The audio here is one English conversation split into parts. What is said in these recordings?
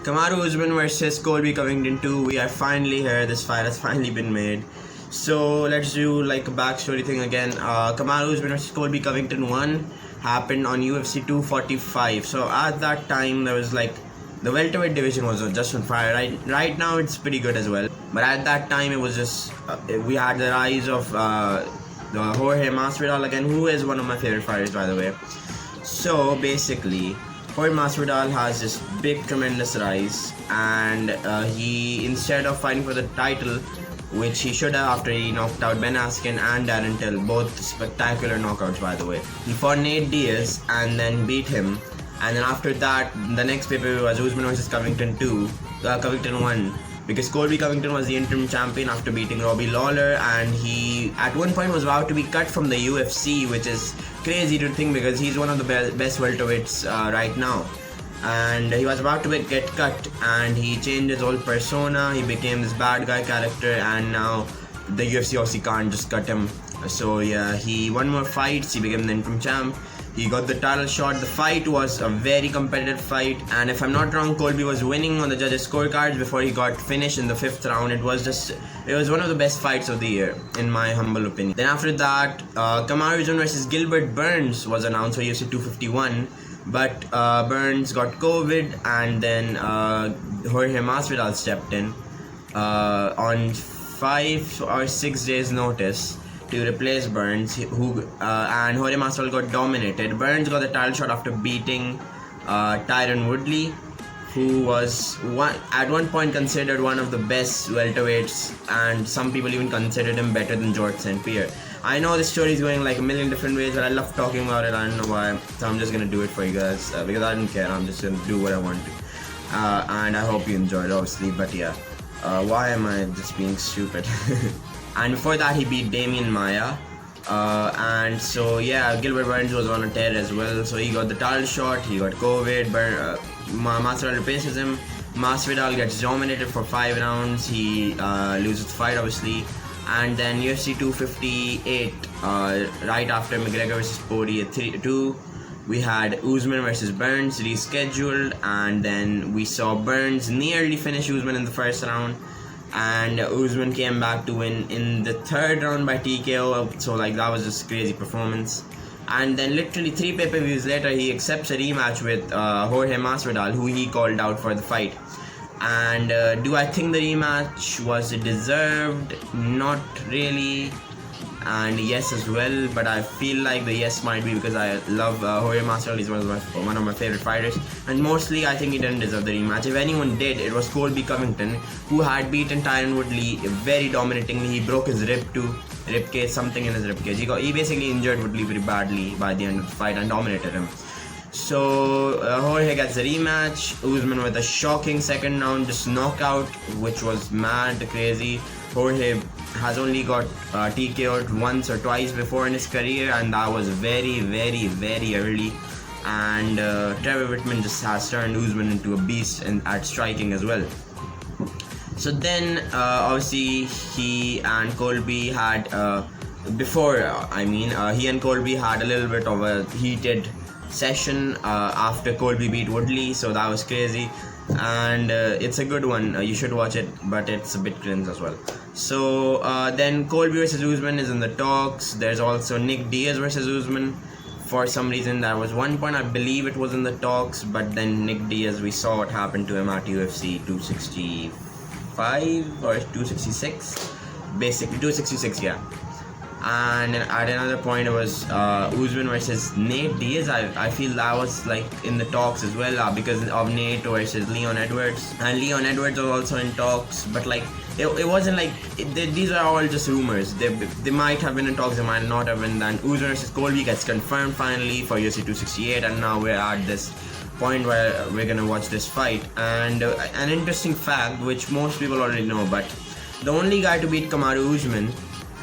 Kamaru Usman versus Colby Covington 2. We are finally here. This fight has finally been made. So let's do like a backstory thing again. Kamaru Usman versus Colby Covington 1 happened on UFC 245. So at that time there was like the welterweight division was just on fire. Right now it's pretty good as well. But at that time it was just we had the rise of the Jorge Masvidal again, who is one of my favorite fighters by the way. So basically, Jorge Masvidal has this big, tremendous rise, and he, instead of fighting for the title, which he should have after he knocked out Ben Askren and Darren Till, both spectacular knockouts by the way, he fought Nate Diaz and then beat him. And then after that, the next pay-per-view was Usman vs Covington 2, Covington 1. Because Colby Covington was the interim champion after beating Robbie Lawler, and he at one point was about to be cut from the UFC, which is crazy to think because he's one of the best welterweights right now. And he was about to get cut, and he changed his whole persona. He became this bad guy character, and now the UFC obviously can't just cut him. So yeah, he won more fights. He became the interim champ. He got the title shot. The fight was a very competitive fight, and if I'm not wrong, Colby was winning on the judges' scorecards before he got finished in the 5th round. It was one of the best fights of the year, in my humble opinion. Then after that, Kamarujan versus Gilbert Burns was announced for UFC 251, but Burns got COVID, and then Jorge Masvidal stepped in on 5 or 6 days' notice to replace Burns, and Jorge Masvidal got dominated. Burns got the title shot after beating Tyron Woodley, who was at one point considered one of the best welterweights, and some people even considered him better than George St. Pierre. I know this story is going like a million different ways, but I love talking about it. I don't know why, so I'm just gonna do it for you guys because I don't care. I'm just gonna do what I want to, and I hope you enjoyed, obviously. But yeah, why am I just being stupid? And before that, he beat Damian Maia. And so yeah, Gilbert Burns was on a tear as well. So he got the title shot, he got COVID, Masvidal replaces him. Masvidal gets dominated for 5 rounds. He loses the fight obviously. And then UFC 258, right after McGregor vs Poirier 2, we had Usman vs Burns rescheduled, and then we saw Burns nearly finish Usman in the 1st round. And Usman came back to win in the 3rd round by TKO, so like that was just crazy performance. And then literally 3 pay-per-views later, he accepts a rematch with Jorge Masvidal, who he called out for the fight. And do I think the rematch was deserved? Not really. And yes as well, but I feel like the yes might be because I love Jorge Masvidal. He's one of my favorite fighters, and mostly I think he didn't deserve the rematch. If anyone did, it was Colby Covington, who had beaten Tyron Woodley very dominatingly. He broke his rib cage, something in his rib cage. He basically injured Woodley very badly by the end of the fight and dominated him. So Jorge gets a rematch. Usman with a shocking 2nd round just knockout, which was mad crazy. Jorge has only got TKO'd once or twice before in his career, and that was very, very, very early. And Trevor Whitman just has turned Usman into a beast at striking as well. So then obviously he and Colby had he and Colby had a little bit of a heated session after Colby beat Woodley, so that was crazy. And it's a good one, you should watch it, but it's a bit cringe as well. So then Colby vs Usman is in the talks. There's also Nick Diaz vs Usman. For some reason, there was one point I believe it was in the talks, but then Nick Diaz, we saw what happened to him at UFC 265 or 266, basically 266, yeah. And at another point it was Usman versus Nate Diaz. I feel that was like in the talks as well, because of Nate versus Leon Edwards, and Leon Edwards was also in talks, but like it wasn't like these are all just rumors. They might have been in talks, they might not have been. Then Usman versus Colby gets confirmed finally for UFC 268, and now we're at this point where we're gonna watch this fight. And an interesting fact which most people already know, but the only guy to beat Kamaru Usman,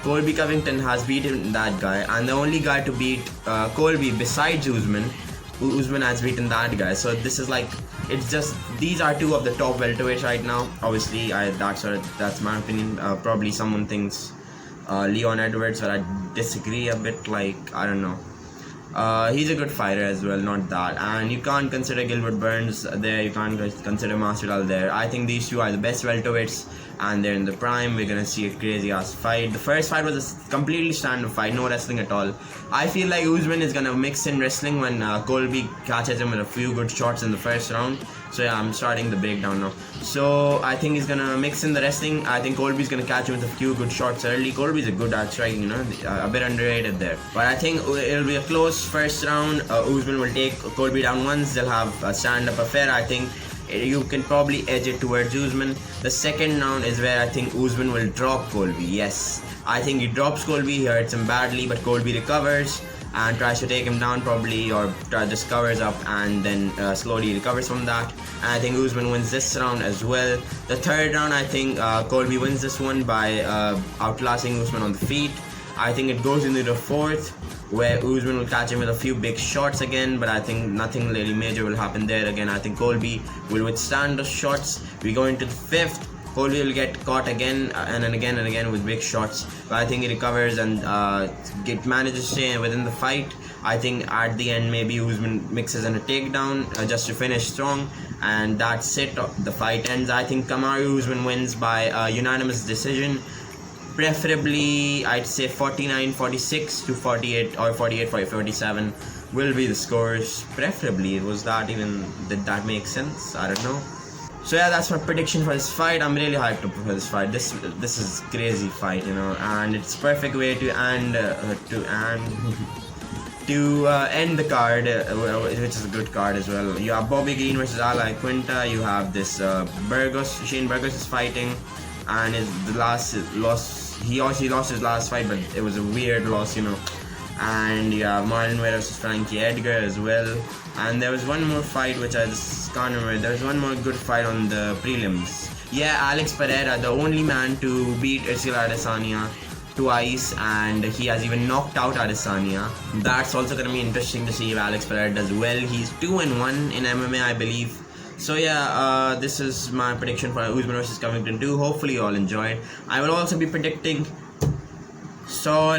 Colby Covington, has beaten that guy, and the only guy to beat Colby besides Usman has beaten that guy. So this is like, it's just, these are 2 of the top welterweights right now. Obviously, that's my opinion. Probably someone thinks Leon Edwards, but I disagree a bit. Like, I don't know. He's a good fighter as well, not that. And you can't consider Gilbert Burns there, you can't consider Masvidal there. I think these two are the best welterweights, and they're in the prime. We're gonna see a crazy ass fight. The first fight was a completely standard fight, no wrestling at all. I feel like Usman is gonna mix in wrestling when Colby catches him with a few good shots in the first round. So yeah, I'm starting the breakdown now. So I think he's gonna mix in the wrestling. I think Colby's gonna catch him with a few good shots early. Colby's a good at striking, you know, a bit underrated there. But I think it'll be a close first round. Usman will take Colby down once. They'll have a stand-up affair. I think you can probably edge it towards Usman. The second round is where I think Usman will drop Colby. Yes, I think he drops Colby, he hurts him badly, but Colby recovers and tries to take him down probably, or just covers up and then slowly recovers from that. And I think Usman wins this round as well. The third round, I think Colby wins this one by outclassing Usman on the feet. I think it goes into the fourth, where Usman will catch him with a few big shots again, but I think nothing really major will happen there again. I think Colby will withstand the shots. We go into the fifth. Colby will get caught again and again with big shots, but I think he recovers and manages to stay within the fight. I think at the end maybe Usman mixes in a takedown just to finish strong, and that's it. The fight ends. I think Kamaru Usman wins by unanimous decision. Preferably, I'd say 49-46 to 48 or 48-47 will be the scores. Preferably, did that make sense? I don't know. So yeah, that's my prediction for this fight. I'm really hyped up for this fight. This is crazy fight, you know, and it's perfect way to end the card, which is a good card as well. You have Bobby Green versus Ali Quinta. You have this Shane Burgos is fighting, and the last loss. He also lost his last fight, but it was a weird loss, you know. And you have Marlon Vera versus Frankie Edgar as well. And there was one more fight which I just can't remember. There was one more good fight on the prelims. Yeah, Alex Pereira, the only man to beat Irsil Adesanya twice, and he has even knocked out Adesanya. That's also gonna be interesting to see if Alex Pereira does well. He's 2-1 in MMA, I believe. So yeah, this is my prediction for Usman versus Covington 2. Hopefully you all enjoyed. I will also be predicting Saul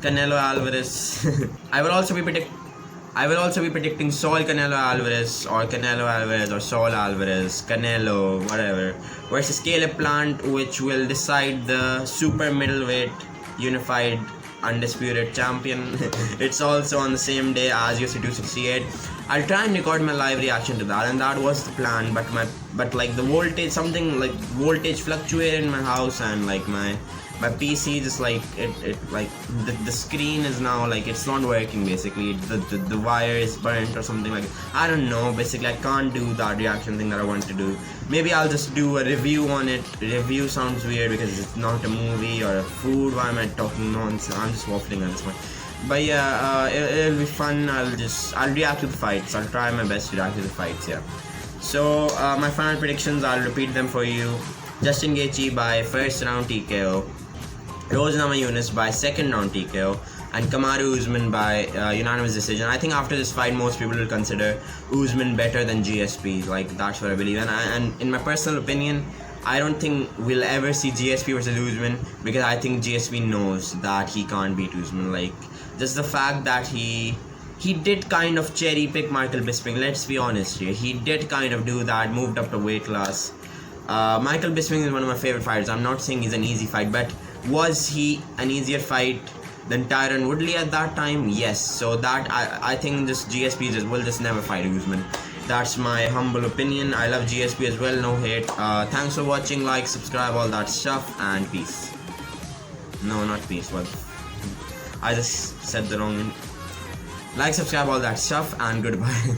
Canelo Alvarez. I will also be predicting Saul Canelo Alvarez, or Canelo Alvarez, or Saul Alvarez, Canelo, whatever, versus Caleb Plant, which will decide the super middleweight unified undisputed champion. It's also on the same day as UFC 268. I'll try and record my live reaction to that, and that was the plan, but like the voltage fluctuated in my house, and like my PC just like the screen is now like it's not working. Basically the wire is burnt or something like that. I don't know. Basically I can't do that reaction thing that I want to do. Maybe I'll just do a review on it. Review sounds weird because it's not a movie or a food. Why am I talking nonsense? I'm just waffling at this point. But yeah, it'll be fun. I'll react to the fights. I'll try my best to react to the fights. Yeah. So my final predictions, I'll repeat them for you. Justin Gaethje by first round TKO. Rose Namajunas by second round TKO, and Kamaru Usman by unanimous decision. I think after this fight, most people will consider Usman better than GSP. Like, that's what I believe. And in my personal opinion, I don't think we'll ever see GSP versus Usman, because I think GSP knows that he can't beat Usman. Like, just the fact that he did kind of cherry pick Michael Bisping. Let's be honest here. He did kind of do that, moved up the weight class. Michael Bisping is one of my favorite fighters. I'm not saying he's an easy fight, but was he an easier fight than Tyron Woodley at that time? Yes. So that I think this GSP will just never fight Usman. That's my humble opinion. I love GSP as well, no hate. Thanks for watching, like, subscribe, all that stuff, and peace. No, not peace. What? I just said the wrong. Like, subscribe, all that stuff, and goodbye.